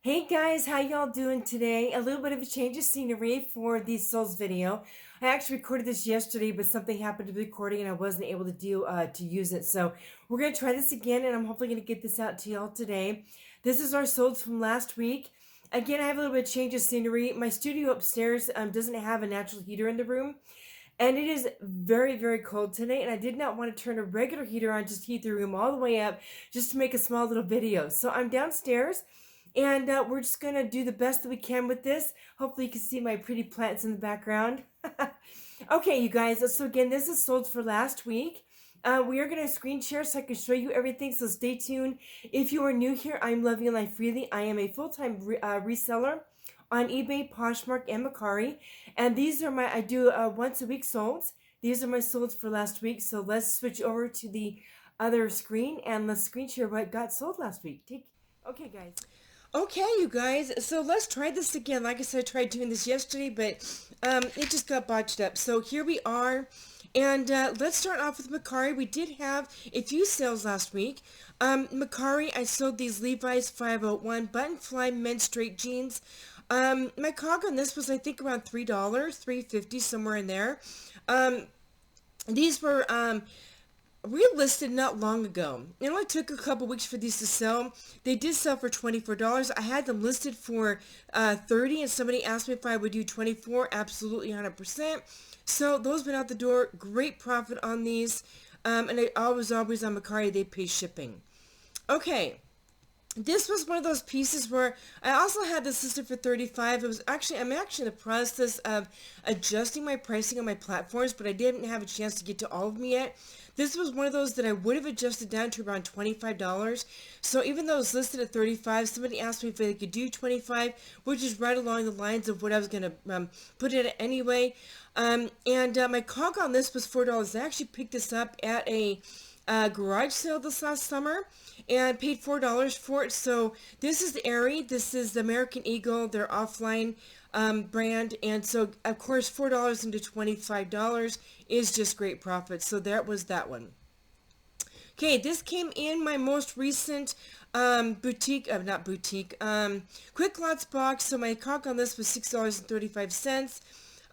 Hey guys, how y'all doing today? A little bit of a change of scenery for the SOLDS video. I actually recorded this yesterday, but something happened to the recording and I wasn't able to use it. So we're gonna try this again, and I'm hopefully gonna get this out to y'all today. This is our SOLDS from last week. Again, I have a little bit of change of scenery. My studio upstairs doesn't have a natural heater in the room, and it is very, very cold today, and I did not want to turn a regular heater on just to heat the room all the way up just to make a small little video. So I'm downstairs, and we're just going to do the best that we can with this. Hopefully you can see my pretty plants in the background. Okay, you guys, so again, this is sold for last week. We are going to screen share so I can show you everything, so stay tuned. If you are new here, I'm Loving Life Freely. I am a full-time reseller on eBay, Pohsmark, and Mercari. And these are I do once a week solds. These are my solds for last week. So let's switch over to the other screen and let's screen share what got sold last week. Okay, guys. Okay, you guys, so let's try this again. Like I said, I tried doing this yesterday, but it just got botched up. So here we are, and let's start off with Mercari. We did have a few sales last week. Mercari, I sold these Levi's 501 button fly men's straight jeans. My cog on this was, I think, around $3, $3.50, somewhere in there. These were relisted not long ago. It only took a couple weeks for these to sell. They did sell for $24. I had them listed for $30, and somebody asked me if I would do $24. Absolutely, 100%. So those went out the door. Great profit on these. And I always on Mercari, they pay shipping. Okay. This was one of those pieces where I also had this listed for $35. I'm actually in the process of adjusting my pricing on my platforms, but I didn't have a chance to get to all of them yet. This was one of those that I would have adjusted down to around $25. So even though it's listed at $35, somebody asked me if they could do $25, which is right along the lines of what I was going to put it at anyway. My cog on this was $4. I actually picked this up at a garage sale this last summer and paid $4 for it. So this is the Aerie. This is the American Eagle, their offline brand. And so, of course, $4 into $25 is just great profit. So that was that one. Okay, this came in my most recent Quick Lots box. So my cog on this was $6.35.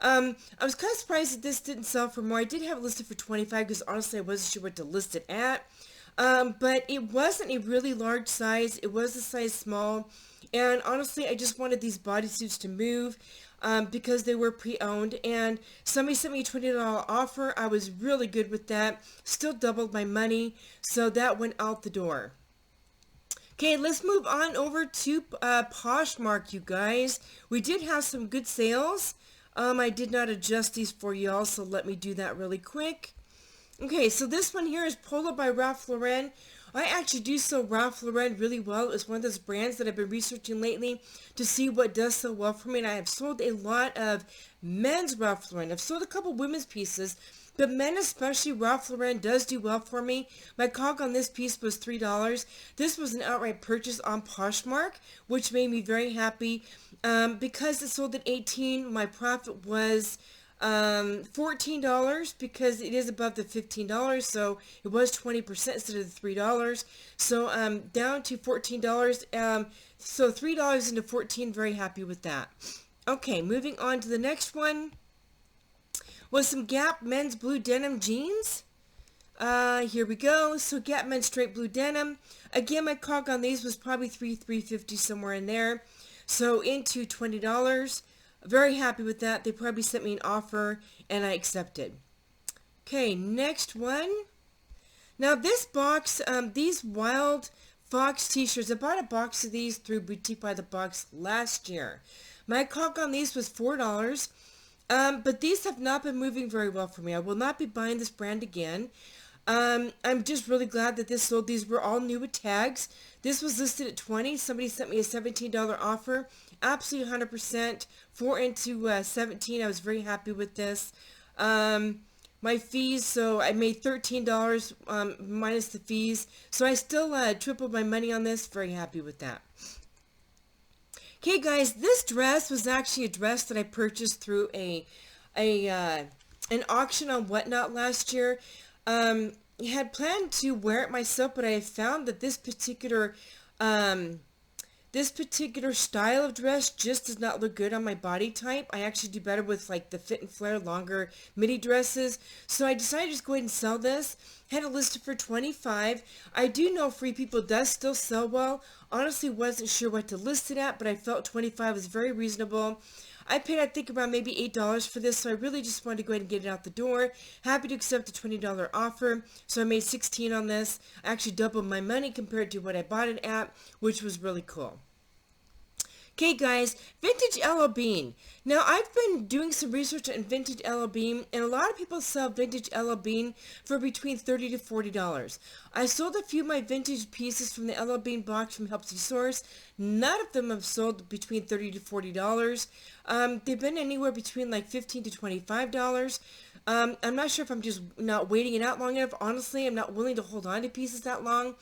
I was kind of surprised that this didn't sell for more. I did have it listed for $25 because honestly I wasn't sure what to list it at. But it wasn't a really large size. It was a size small. And honestly, I just wanted these bodysuits to move because they were pre-owned. And somebody sent me a $20 offer. I was really good with that. Still doubled my money. So that went out the door. Okay, let's move on over to Pohsmark, you guys. We did have some good sales. I did not adjust these for y'all, so let me do that really quick. Okay, so this one here is Polo by Ralph Lauren. I actually do sell Ralph Lauren really well. It's one of those brands that I've been researching lately to see what does so well for me. And I have sold a lot of men's Ralph Lauren. I've sold a couple women's pieces, but men especially, Ralph Lauren does do well for me. My cog on this piece was $3. This was an outright purchase on Pohsmark, which made me very happy. Because it sold at $18, my profit was $14 because it is above the $15, so it was 20% instead of the $3. So down to $14. So $3 into $14, very happy with that. Okay, moving on to the next one was some Gap men's blue denim jeans. Here we go. So Gap men's straight blue denim. Again, my cog on these was probably $3.50, somewhere in there. So into $20. Very happy with that. They probably sent me an offer and I accepted. Okay, next one. Now this box, these Wild Fox t-shirts, I bought a box of these through Boutique by the Box last year. My cog on these was $4. But these have not been moving very well for me. I will not be buying this brand again. I'm just really glad that this sold. These were all new with tags. This was listed at $20. Somebody sent me a $17 offer. Absolutely 100%. 4 into $17. I was very happy with this. My fees, so I made $13 minus the fees. So I still tripled my money on this. Very happy with that. Okay, guys, this dress was actually a dress that I purchased through an auction on Whatnot last year. I had planned to wear it myself, but I found that this particular This particular style of dress just does not look good on my body type. I actually do better with like the fit and flare longer midi dresses. So I decided to just go ahead and sell this. Had it listed for $25. I do know Free People does still sell well. Honestly, wasn't sure what to list it at, but I felt $25 was very reasonable. I paid, I think, around maybe $8 for this, so I really just wanted to go ahead and get it out the door. Happy to accept the $20 offer, so I made $16 on this. I actually doubled my money compared to what I bought it at, which was really cool. Okay guys, vintage LL Bean. Now I've been doing some research on vintage LL Bean, and a lot of people sell vintage LL Bean for between $30 to $40. I sold a few of my vintage pieces from the LL Bean box from Helpsy Source. None of them have sold between $30 to $40. They've been anywhere between like $15 to $25. I'm not sure if I'm just not waiting it out long enough. Honestly, I'm not willing to hold on to pieces that long.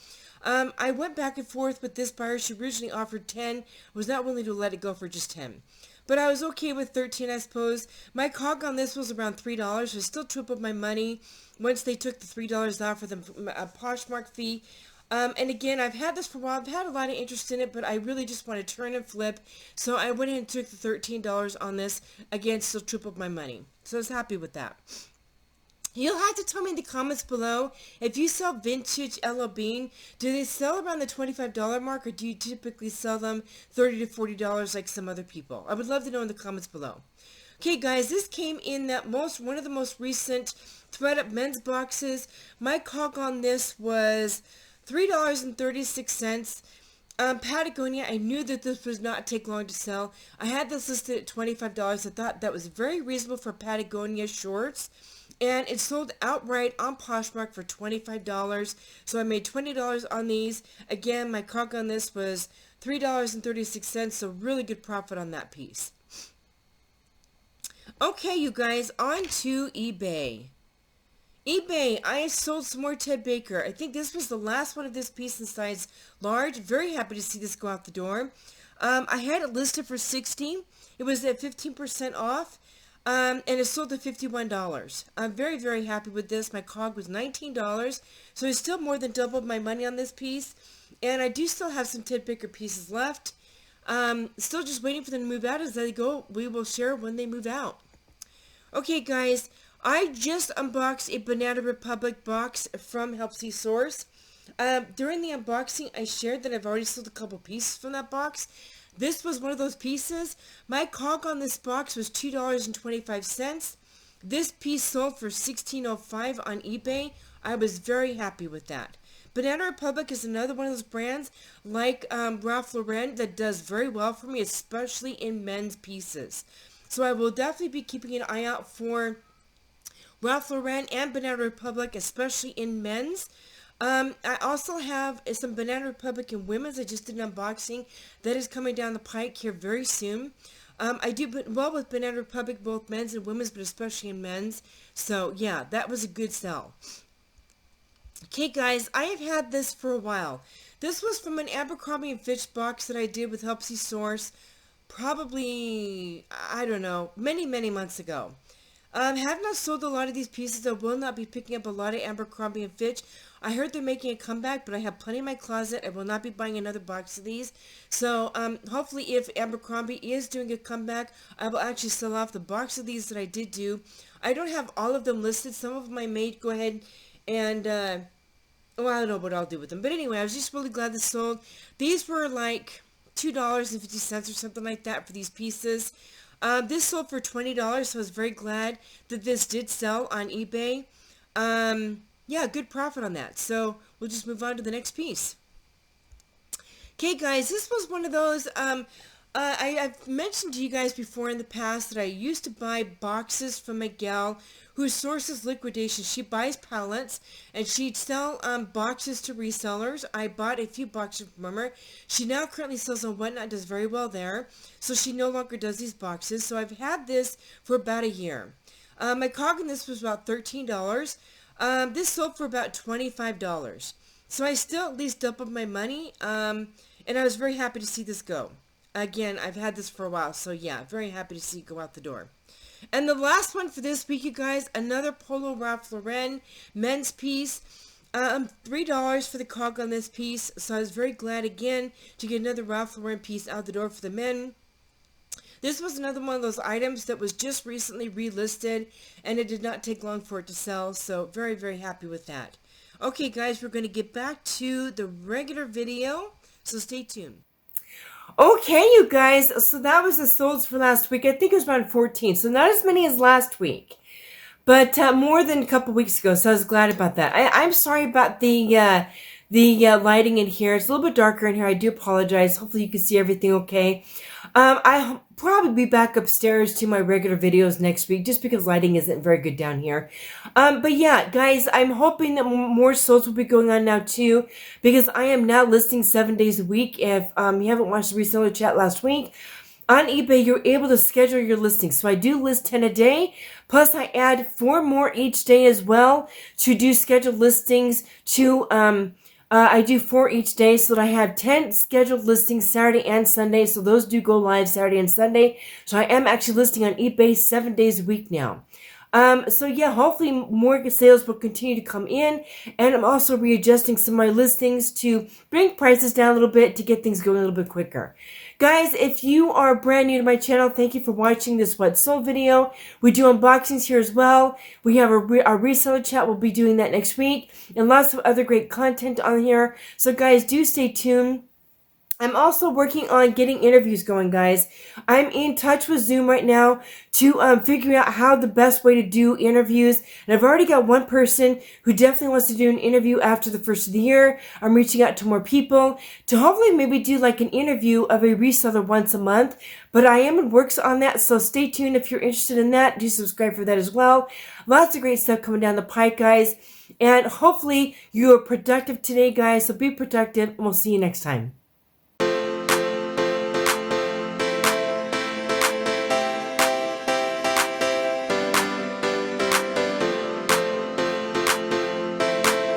I went back and forth with this buyer. She originally offered 10. Was not willing to let it go for just 10. But I was okay with 13, I suppose. My COG on this was around $3. So I still tripled my money once they took the $3 off for the Pohsmark fee. And again, I've had this for a while. I've had a lot of interest in it, but I really just want to turn and flip. So I went ahead and took the $13 on this. Again, still tripled my money. So I was happy with that. You'll have to tell me in the comments below, if you sell vintage LL Bean, do they sell around the $25 mark, or do you typically sell them $30 to $40 like some other people? I would love to know in the comments below. Okay guys, this came in that one of the most recent Thread Up men's boxes. My COG on this was $3.36. Patagonia, I knew that this would not take long to sell. I had this listed at $25. I thought that was very reasonable for Patagonia shorts. And it sold outright on Pohsmark for $25. So I made $20 on these. Again, my COG on this was $3.36. So really good profit on that piece. Okay, you guys, on to eBay. eBay, I sold some more Ted Baker. I think this was the last one of this piece in size large. Very happy to see this go out the door. I had it listed for $60. It was at 15% off. And it sold at $51. I'm very, very happy with this. My COG was $19, so I still more than doubled my money on this piece. And I do still have some Ted Baker pieces left. Still just waiting for them to move out. As they go, we will share when they move out. Okay, guys, I just unboxed a Banana Republic box from Helpsy Source. During the unboxing, I shared that I've already sold a couple pieces from that box. This was one of those pieces. My COG on this box was $2.25. This piece sold for $16.05 on eBay. I was very happy with that. Banana Republic is another one of those brands like Ralph Lauren that does very well for me, especially in men's pieces. So I will definitely be keeping an eye out for Ralph Lauren and Banana Republic, especially in men's. I also have some Banana Republic in women's. I just did an unboxing that is coming down the pike here very soon. I do well with Banana Republic, both men's and women's, but especially in men's. So yeah, that was a good sell. Okay guys, I have had this for a while. This was from an Abercrombie & Fitch box that I did with Helpsy Source probably, I don't know, many months ago. Have not sold a lot of these pieces. I will not be picking up a lot of Abercrombie & Fitch. I heard they're making a comeback, but I have plenty in my closet. I will not be buying another box of these. So, hopefully if Abercrombie is doing a comeback, I will actually sell off the box of these that I did do. I don't have all of them listed. Some of them I may go ahead and, well, I don't know what I'll do with them. But anyway, I was just really glad this sold. These were like $2.50 or something like that for these pieces. This sold for $20, so I was very glad that this did sell on eBay. Yeah, good profit on that. So we'll just move on to the next piece. Okay, guys, this was one of those, I've mentioned to you guys before in the past that I used to buy boxes from a gal who sources liquidation. She buys pallets, and she'd sell boxes to resellers. I bought a few boxes from her. She now currently sells on Whatnot, does very well there. So she no longer does these boxes. So I've had this for about a year. My COG in this was about $13. This sold for about $25. So I still at least doubled my money. And I was very happy to see this go. Again, I've had this for a while. So yeah, very happy to see it go out the door. And the last one for this week, you guys, another Polo Ralph Lauren men's piece. $3 for the cog on this piece, so I was very glad again to get another Ralph Lauren piece out the door for the men. This was another one of those items that was just recently relisted, and it did not take long for it to sell, so very, very happy with that. Okay, guys, we're going to get back to the regular video, so stay tuned. Okay, you guys, so that was the solds for last week. I think it was around 14, so not as many as last week, but more than a couple weeks ago, so I was glad about that. I'm sorry about the lighting in here. It's a little bit darker in here. I do apologize. Hopefully you can see everything okay. I'll probably be back upstairs to my regular videos next week just because lighting isn't very good down here. But yeah, guys, I'm hoping that more solds will be going on now too because I am now listing 7 days a week. If you haven't watched the reseller chat last week, on eBay, you're able to schedule your listings. So I do list 10 a day, plus I add 4 more each day as well to do scheduled listings to I do 4 each day, so that I have 10 scheduled listings Saturday and Sunday. So those do go live Saturday and Sunday. So I am actually listing on eBay 7 days a week now. So yeah, hopefully more sales will continue to come in. And I'm also readjusting some of my listings to bring prices down a little bit to get things going a little bit quicker. Guys, if you are brand new to my channel, thank you for watching this What Sold video. We do unboxings here as well. We have our reseller chat. We'll be doing that next week. And lots of other great content on here. So guys, do stay tuned. I'm also working on getting interviews going, guys. I'm in touch with Zoom right now to figure out how the best way to do interviews. And I've already got one person who definitely wants to do an interview after the first of the year. I'm reaching out to more people to hopefully maybe do like an interview of a reseller once a month. But I am in works on that, so stay tuned if you're interested in that. Do subscribe for that as well. Lots of great stuff coming down the pike, guys. And hopefully you are productive today, guys. So be productive, and we'll see you next time.